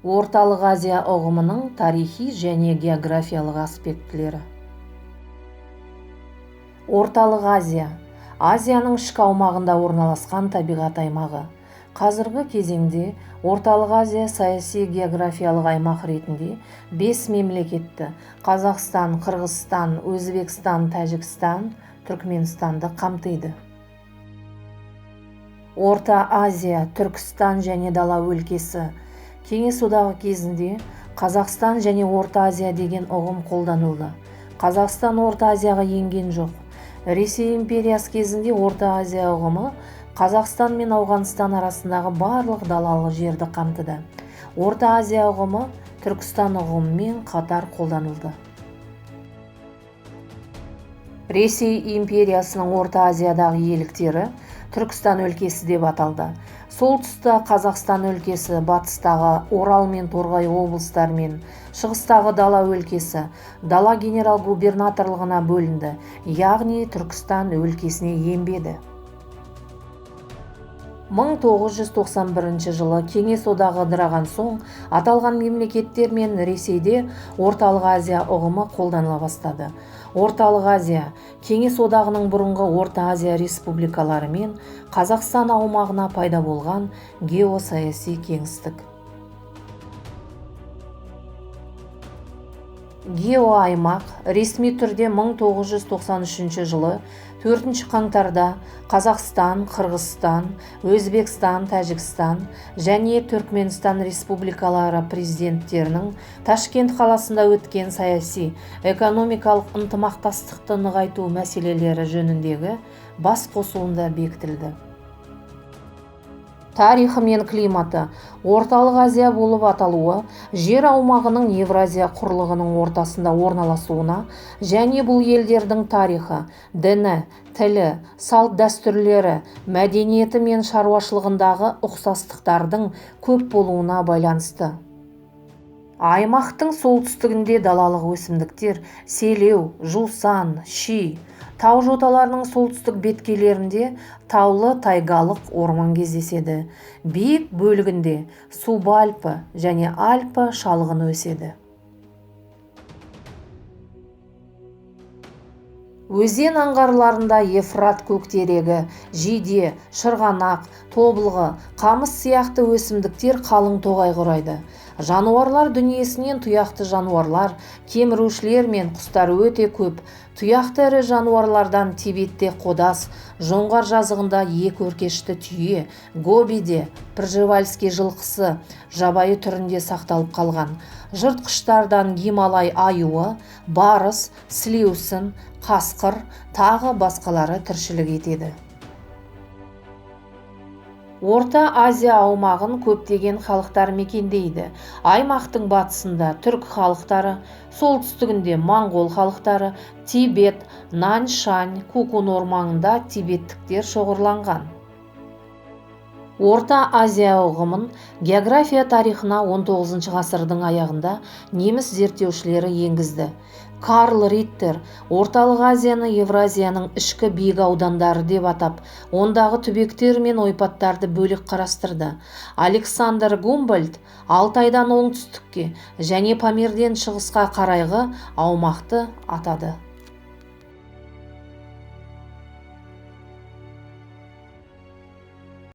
Орталық Азия ұғымының тарихи және географиялық аспектілері. Орталық Азия – Азияның ішкі аумағында орналасқан табиғат аймағы. Қазіргі кезеңде Орталық Азия саяси географиялық аймақ ретінде 5 мемлекетті – Қазақстан, Қырғызстан, Өзбекстан, Тәжікстан, Түркменстанды қамтиды. Орта Азия, Түркістан және дала өлкесі. Кеңес одағы кезінде Қазақстан және Орта Азия деген ұғым қолданылды. Қазақстан Орта Азияға енген жоқ. Ресей империясы кезінде Орта Азия ұғымы Қазақстан мен Ауғанстан арасындағы барлық далалы жерді қамтыды. Орта Азия ұғымы Түркістан ұғымымен қатар қолданылды. Ресей империясының Орта Азиядағы иеліктері Түркістан өлкесі деп аталды. Солтүстікте Қазақстан өлкесі, батыстағы Орал мен Торғай облыстары мен шығыстағы дала өлкесі дала генерал-губернаторлығына бөлінді, яғни Түркістан өлкесіне енбеді. 1991 жылы Кеңес одағы ыдыраған соң, аталған мемлекеттер мен Ресейде Орталық Азия ұғымы қолданыла бастады. Орталық Азия Кеңес одағының бұрынғы Орта Азия республикалары мен Қазақстан аумағына пайда болған геосаяси кеңістік. Геоаймақ ресми түрде 1993 жылы 4 қаңтарда Қазақстан, Қырғызстан, Өзбекстан, Тәжікстан және Түркменстан республикалары президенттерінің Ташкент қаласында өткен саяси, экономикалық ынтымақтастықты нығайту мәселелері жөніндегі бас қосуында бекітілді. Тарихы мен климаты Орталық Азия болып аталуы жер аумағының Евразия құрлығының ортасында орналасуына және бұл елдердің тарихы, діні, тілі, салт дәстүрлері, мәдениеті мен шаруашылығындағы ұқсастықтардың көп болуына байланысты. Аймақтың солтүстігінде далалық өсімдіктер селеу, жусан, ши, тау жоталарының солтүстік беткейлерінде таулы тайгалық орман кездеседі. Биік бөлігінде субальпі және альпі шалғын өседі. Өзен аңғарларында Ефрат көктерегі, жиде, шырғанақ, тобылғы, қамыс сияқты өсімдіктер қалың тоғай құрайды. Жануарлар дүниесінен тұяқты жануарлар, кемірушілер мен құстар өте көп. Тұяқты ірі жануарлардан Тибетте қодас, жоңғар жазығында екіөркешті түйе, Гобиде Пржевальский жылқысы жабайы түрінде сақталып қалған. Жыртқыштардан Гималай аюы, барыс, сілеусін, қасқыр, тағы басқалары тіршілік етеді. Орта Азия аумағын көптеген халықтар мекендейді. Аймақтың батысында түрк халықтары, солтүстігінде моңғол халықтары, Тибет, Наньшань, Кукун орманында тибеттіктер шоғырланған. Орта Азия ұғымын география тарихына 19 ғасырдың аяғында неміс зерттеушілері енгізді. Карл Риттер Орталық Азияны Евразияның ішкі биік аудандары деп атап, ондағы түбектер мен ойпаттарды бөлек қарастырды. Александр Гумбольдт Алтайдан оңтүстікке және Памирден шығысқа қарайғы аумақты атады.